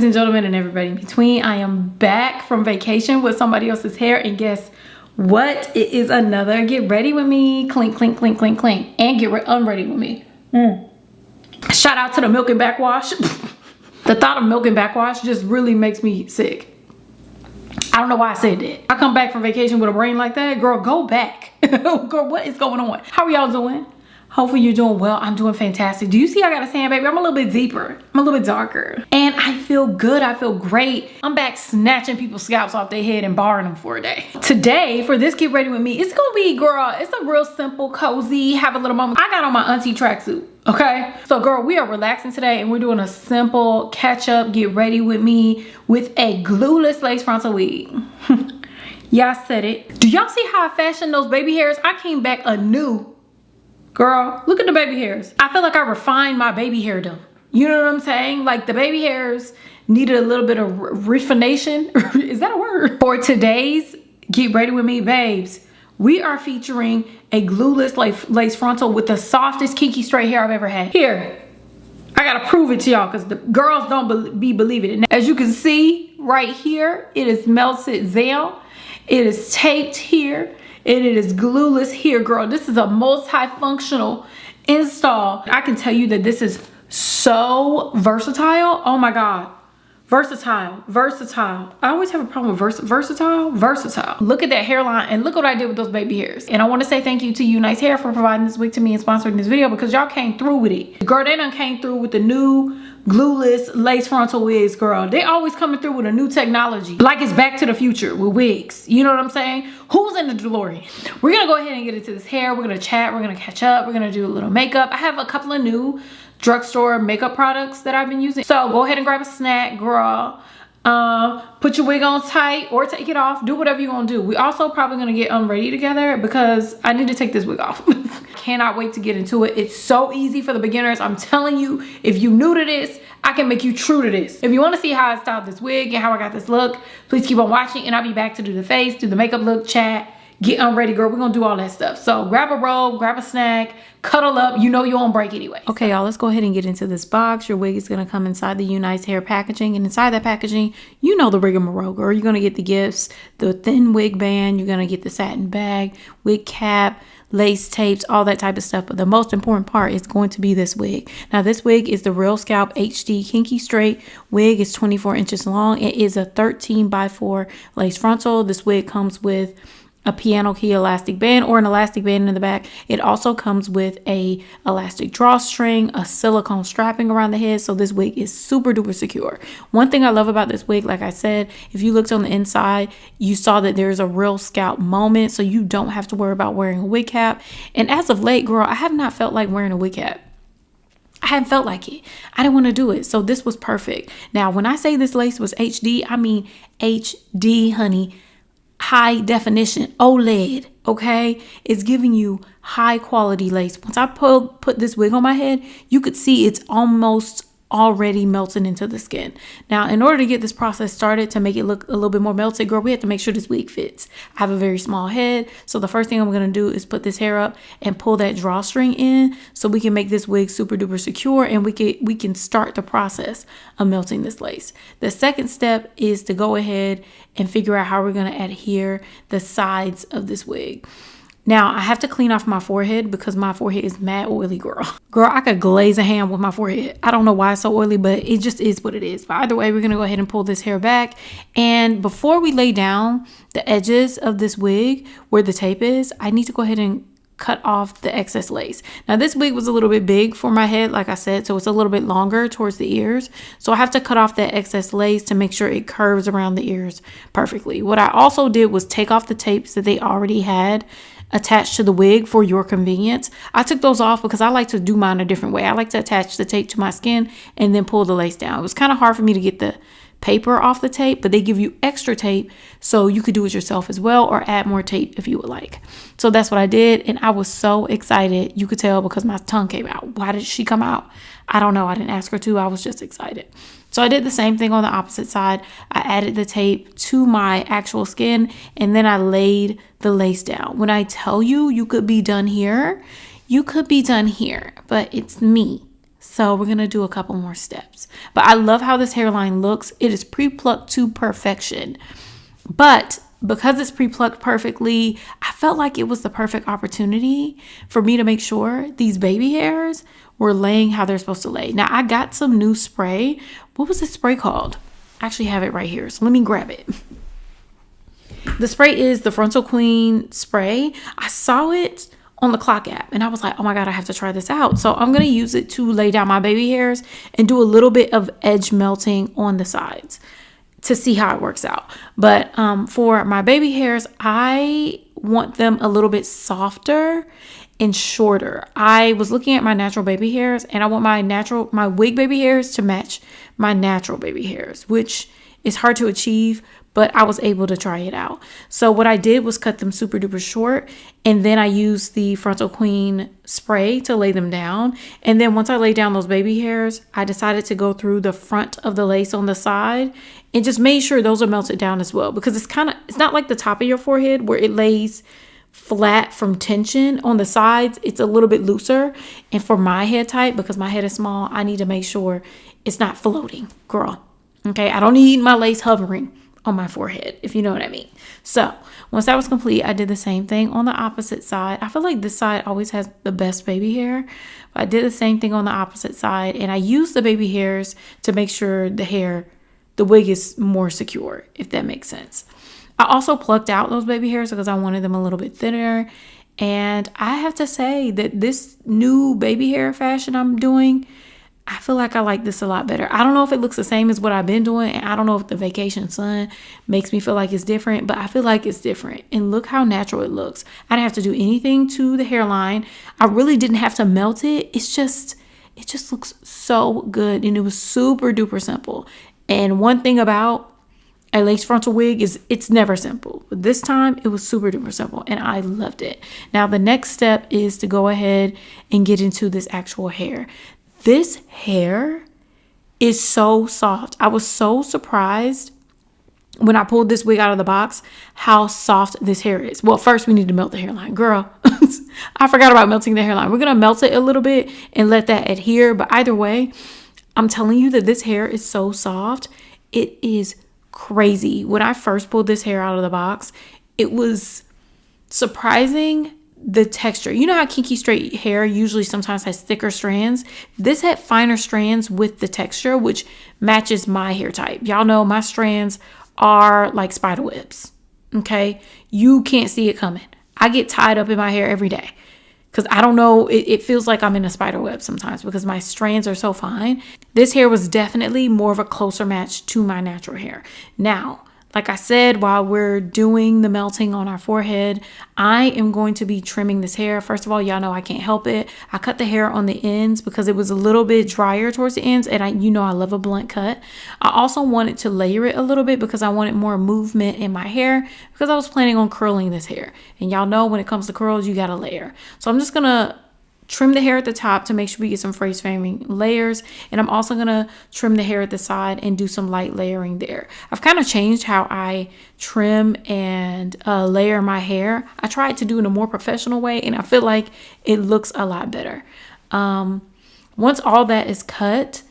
and gentlemen and everybody in between, I am back from vacation with somebody else's hair, and guess what? It is another get ready with me, clink, clink, clink, clink, clink, and get unready with me. Shout out to the milk and backwash. The thought of milk and backwash just really makes me sick. I don't know why I said that. I come back from vacation with a brain like that. Girl, go back. Girl, what is going on? How are y'all doing? Hopefully you're doing well. I'm doing fantastic. Do you see I got a tan, baby? I'm a little bit deeper. I'm a little bit darker. And I feel good. I feel great. I'm back snatching people's scalps off their head and barring them for a day. Today, for this Get Ready With Me, it's gonna be, girl, it's a real simple, cozy, have a little moment. I got on my auntie tracksuit, okay? So girl, we are relaxing today and we're doing a simple catch up, get ready with me with a glueless lace frontal wig. Y'all said it. Do y'all see how I fashioned those baby hairs? I came back anew. Girl, look at the baby hairs. I feel like I refined my baby hairdom. You know what I'm saying? Like the baby hairs needed a little bit of refination. Is that a word? For today's Get Ready With Me, babes, we are featuring a glueless lace frontal with the softest kinky straight hair I've ever had. Here, I gotta prove it to y'all because the girls don't be believing it. Now, as you can see right here, it is melted down. It is taped here. And it is glueless here, girl. This is a multifunctional install. I can tell you that this is so versatile. Oh my God. Versatile, versatile. I always have a problem with versatile. Look at that hairline and look what I did with those baby hairs. And I want to say thank you to Unice Hair for providing this wig to me and sponsoring this video because y'all came through with it. Girl, they done came through with the new glueless lace frontal wigs, girl. They always coming through with a new technology. Like it's Back to the Future with wigs. You know what I'm saying? Who's in the DeLorean? We're gonna go ahead and get into this hair. We're gonna chat, we're gonna catch up, we're gonna do a little makeup. I have a couple of new drugstore makeup products that I've been using. So go ahead and grab a snack, girl. Put your wig on tight or take it off. Do whatever you're gonna do. We also probably gonna get unready together because I need to take this wig off. Cannot wait to get into it. It's so easy for the beginners. I'm telling you, if you new to this, I can make you true to this. If you want to see how I styled this wig and how I got this look, please keep on watching and I'll be back to do the face, do the makeup look, chat, get unready, girl. We're gonna do all that stuff. So grab a robe, grab a snack, cuddle up. You know you're on break anyway. Okay, y'all, let's go ahead and get into this box. Your wig is gonna come inside the Unice Hair packaging, and inside that packaging, you know the rigmarole, girl. You're gonna get the gifts, the thin wig band, you're gonna get the satin bag, wig cap, lace tapes, all that type of stuff. But the most important part is going to be this wig. Now this wig is the Real Scalp HD Kinky Straight wig. It's 24 inches long. It is a 13x4 lace frontal. This wig comes with a piano key elastic band or an elastic band in the back. It also comes with a elastic drawstring, a silicone strapping around the head. So this wig is super duper secure. One thing I love about this wig, like I said, if you looked on the inside, you saw that there's a Real Scalp moment. So you don't have to worry about wearing a wig cap. And as of late, girl, I have not felt like wearing a wig cap. I hadn't felt like it. I didn't want to do it. So this was perfect. Now, when I say this lace was HD, I mean HD, honey. High definition OLED, okay? It's giving you high quality lace. Once I put this wig on my head, you could see it's almost already melting into the skin. Now, in order to get this process started to make it look a little bit more melted, girl, we have to make sure this wig fits. I have a very small head, so the first thing I'm going to do is put this hair up and pull that drawstring in so we can make this wig super duper secure and we can start the process of melting this lace. The second step is to go ahead and figure out how we're going to adhere the sides of this wig. Now, I have to clean off my forehead because my forehead is mad oily, girl. Girl, I could glaze a ham with my forehead. I don't know why it's so oily, but it just is what it is. But either way, we're going to go ahead and pull this hair back. And before we lay down the edges of this wig where the tape is, I need to go ahead and cut off the excess lace. Now, this wig was a little bit big for my head, like I said, so it's a little bit longer towards the ears. So I have to cut off that excess lace to make sure it curves around the ears perfectly. What I also did was take off the tapes that they already had attached to the wig for your convenience. I took those off because I like to do mine a different way. I like to attach the tape to my skin and then pull the lace down. It was kind of hard for me to get the paper off the tape, but they give you extra tape so you could do it yourself as well or add more tape if you would like. So that's what I did, and I was so excited. You could tell because my tongue came out. Why did she come out? I don't know. I didn't ask her to. I was just excited. So I did the same thing on the opposite side. I added the tape to my actual skin and then I laid the lace down. When I tell you, you could be done here, you could be done here, but it's me. So we're going to do a couple more steps. But I love how this hairline looks. It is pre-plucked to perfection. But because it's pre-plucked perfectly, I felt like it was the perfect opportunity for me to make sure these baby hairs were laying how they're supposed to lay. Now, I got some new spray. What was this spray called? I actually have it right here, so let me grab it. The spray is the Frontal Queen spray. I saw it on the Clock app and I was like, oh my God, I have to try this out. So I'm going to use it to lay down my baby hairs and do a little bit of edge melting on the sides to see how it works out. But for my baby hairs, I want them a little bit softer and shorter. I was looking at my natural baby hairs and I want my wig baby hairs to match my natural baby hairs, which is hard to achieve, but I was able to try it out. So what I did was cut them super duper short, and then I used the Frontal Queen spray to lay them down. And then once I laid down those baby hairs, I decided to go through the front of the lace on the side and just made sure those are melted down as well, because it's not like the top of your forehead where it lays flat from tension. On the sides, it's a little bit looser. And for my head type, because my head is small, I need to make sure it's not floating, girl. Okay, I don't need my lace hovering on my forehead, if you know what I mean. So once that was complete, I did the same thing on the opposite side. I feel like this side always has the best baby hair, but I did the same thing on the opposite side, and I used the baby hairs to make sure the wig is more secure, if that makes sense. I also plucked out those baby hairs because I wanted them a little bit thinner, and I have to say that this new baby hair fashion I'm doing, I feel like I like this a lot better. I don't know if it looks the same as what I've been doing, and I don't know if the vacation sun makes me feel like it's different, but I feel like it's different. And look how natural it looks. I didn't have to do anything to the hairline. I really didn't have to melt it. It just looks so good, and it was super duper simple. And one thing about a lace frontal wig is it's never simple. But this time it was super duper simple, and I loved it. Now the next step is to go ahead and get into this actual hair. This hair is so soft. I was so surprised when I pulled this wig out of the box how soft this hair is. Well, first we need to melt the hairline. Girl, I forgot about melting the hairline. We're going to melt it a little bit and let that adhere. But either way, I'm telling you that this hair is so soft. It is crazy. When I first pulled this hair out of the box, it was surprising. The texture, you know how kinky straight hair usually sometimes has thicker strands? This had finer strands with the texture, which matches my hair type. Y'all know my strands are like spider webs. Okay, you can't see it coming. I get tied up in my hair every day because I don't know, it feels like I'm in a spider web sometimes because my strands are so fine. This hair was definitely more of a closer match to my natural hair. Now, like I said, while we're doing the melting on our forehead, I am going to be trimming this hair. First of all, y'all know I can't help it. I cut the hair on the ends because it was a little bit drier towards the ends, and I love a blunt cut. I also wanted to layer it a little bit because I wanted more movement in my hair because I was planning on curling this hair. And y'all know when it comes to curls, you gotta layer. So I'm just gonna trim the hair at the top to make sure we get some face framing layers, and I'm also gonna trim the hair at the side and do some light layering there. I've kind of changed how I trim and layer my hair. I tried to do it in a more professional way, and I feel like it looks a lot better. Once all that is cut,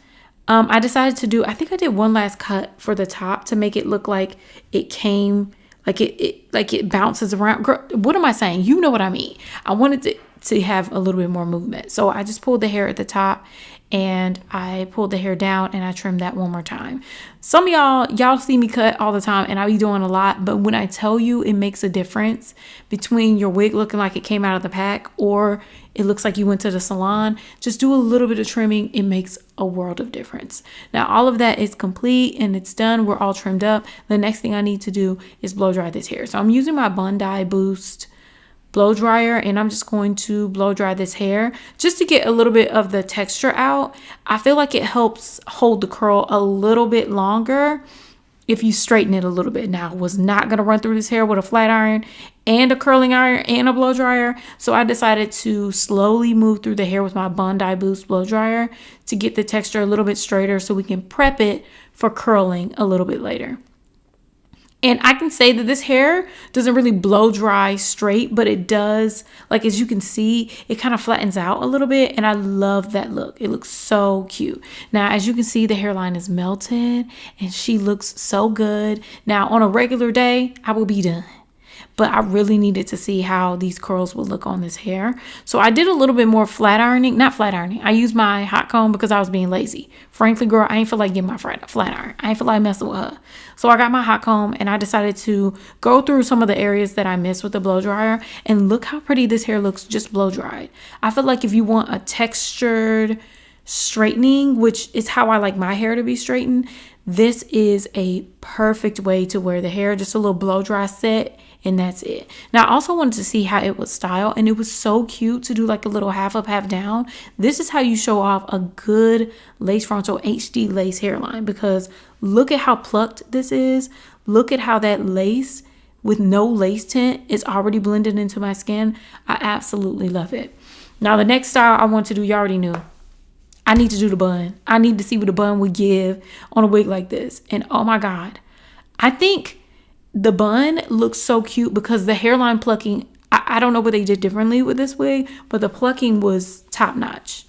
I decided to do, I think I did one last cut for the top to make it look like it came, like it bounces around. Girl, what am I saying? You know what I mean. I wanted to have a little bit more movement. So I just pulled the hair at the top and I pulled the hair down and I trimmed that one more time. Some of y'all see me cut all the time and I be doing a lot, but when I tell you it makes a difference between your wig looking like it came out of the pack or it looks like you went to the salon, just do a little bit of trimming. It makes a world of difference. Now all of that is complete and it's done. We're all trimmed up. The next thing I need to do is blow dry this hair. So I'm using my Bondi Boost blow dryer and I'm just going to blow dry this hair just to get a little bit of the texture out. I feel like it helps hold the curl a little bit longer if you straighten it a little bit. Now I was not going to run through this hair with a flat iron and a curling iron and a blow dryer, so I decided to slowly move through the hair with my Bondi Boost blow dryer to get the texture a little bit straighter so we can prep it for curling a little bit later. And I can say that this hair doesn't really blow dry straight, but it does, like as you can see, it kind of flattens out a little bit. And I love that look. It looks so cute. Now, as you can see, the hairline is melted and she looks so good. Now, on a regular day, I will be done. But I really needed to see how these curls would look on this hair. So I did a little bit more flat ironing. Not flat ironing. I used my hot comb because I was being lazy. Frankly, girl, I ain't feel like getting my flat iron. I ain't feel like messing with her. So I got my hot comb and I decided to go through some of the areas that I missed with the blow dryer. And look how pretty this hair looks just blow dried. I feel like if you want a textured straightening, which is how I like my hair to be straightened, this is a perfect way to wear the hair. Just a little blow dry set. And that's it. Now, I also wanted to see how it would style. And it was so cute to do like a little half up, half down. This is how you show off a good lace frontal HD lace hairline. Because look at how plucked this is. Look at how that lace with no lace tint is already blended into my skin. I absolutely love it. Now, the next style I want to do, you already knew. I need to do the bun. I need to see what the bun would give on a wig like this. And oh my God. I think the bun looks so cute because the hairline plucking, I don't know what they did differently with this wig, but the plucking was top notch.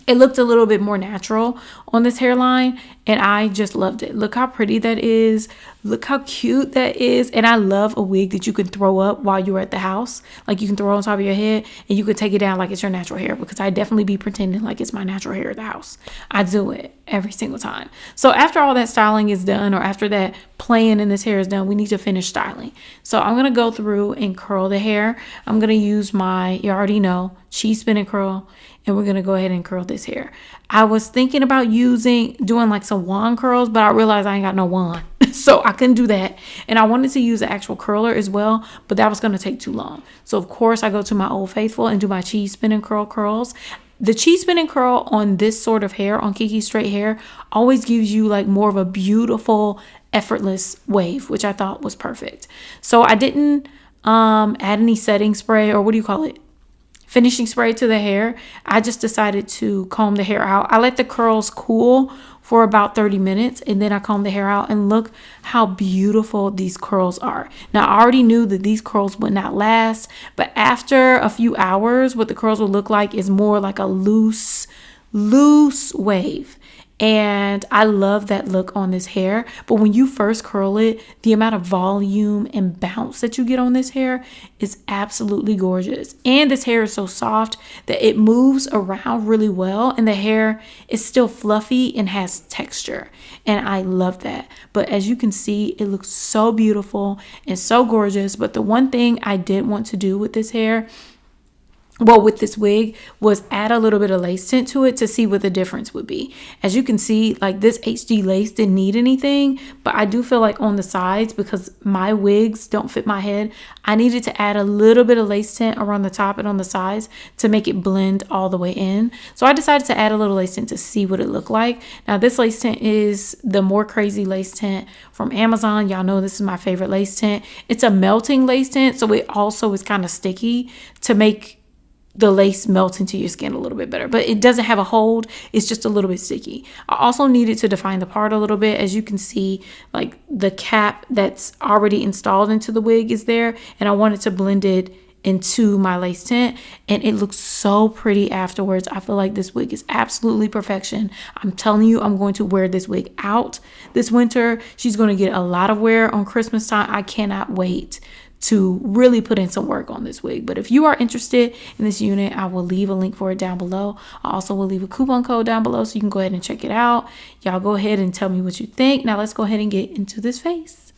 It looked a little bit more natural on this hairline and I just loved it. Look how pretty that is. Look how cute that is. And I love a wig that you can throw up while you're at the house. Like you can throw it on top of your head and you can take it down like it's your natural hair, because I definitely be pretending like it's my natural hair at the house. I do it every single time. So after all that styling is done, or after that playing in this hair is done, we need to finish styling. So I'm going to go through and curl the hair. I'm going to use my, you already know, cheese spin and curl. And we're going to go ahead and curl this hair. I was thinking about doing like some wand curls, but I realized I ain't got no wand. So I couldn't do that. And I wanted to use the actual curler as well, but that was going to take too long. So of course I go to my Old Faithful and do my cheese spin and curl curls. The cheese spin and curl on this sort of hair, on Kiki's straight hair, always gives you like more of a beautiful, effortless wave, which I thought was perfect. So I didn't add any setting spray, or what do you call it? Finishing spray to the hair. I just decided to comb the hair out. I let the curls cool for about 30 minutes and then I combed the hair out, and look how beautiful these curls are. Now, I already knew that these curls would not last, but after a few hours, what the curls will look like is more like a loose wave. And I love that look on this hair. But when you first curl it, the amount of volume and bounce that you get on this hair is absolutely gorgeous. And this hair is so soft that it moves around really well. And the hair is still fluffy and has texture. And I love that. But as you can see, it looks so beautiful and so gorgeous. But the one thing I did want to do with this hair, well, with this wig, was add a little bit of lace tint to it to see what the difference would be. As you can see, like this HD lace didn't need anything, but I do feel like on the sides, because my wigs don't fit my head, I needed to add a little bit of lace tint around the top and on the sides to make it blend all the way in. So I decided to add a little lace tint to see what it looked like. Now, this lace tint is the More Crazy lace tint from Amazon. Y'all know this is my favorite lace tint. It's a melting lace tint, so it also is kind of sticky to make the lace melts into your skin a little bit better, but it doesn't have a hold. It's just a little bit sticky. I also needed to define the part a little bit. As you can see, like the cap that's already installed into the wig is there, and I wanted to blend it into my lace tint, and it looks so pretty afterwards. I feel like this wig is absolutely perfection. I'm telling you, I'm going to wear this wig out this winter. She's going to get a lot of wear on Christmas time. I cannot wait to really put in some work on this wig. But if you are interested in this unit, I will leave a link for it down below. I also will leave a coupon code down below so you can go ahead and check it out. Y'all go ahead and tell me what you think. Now let's go ahead and get into this face.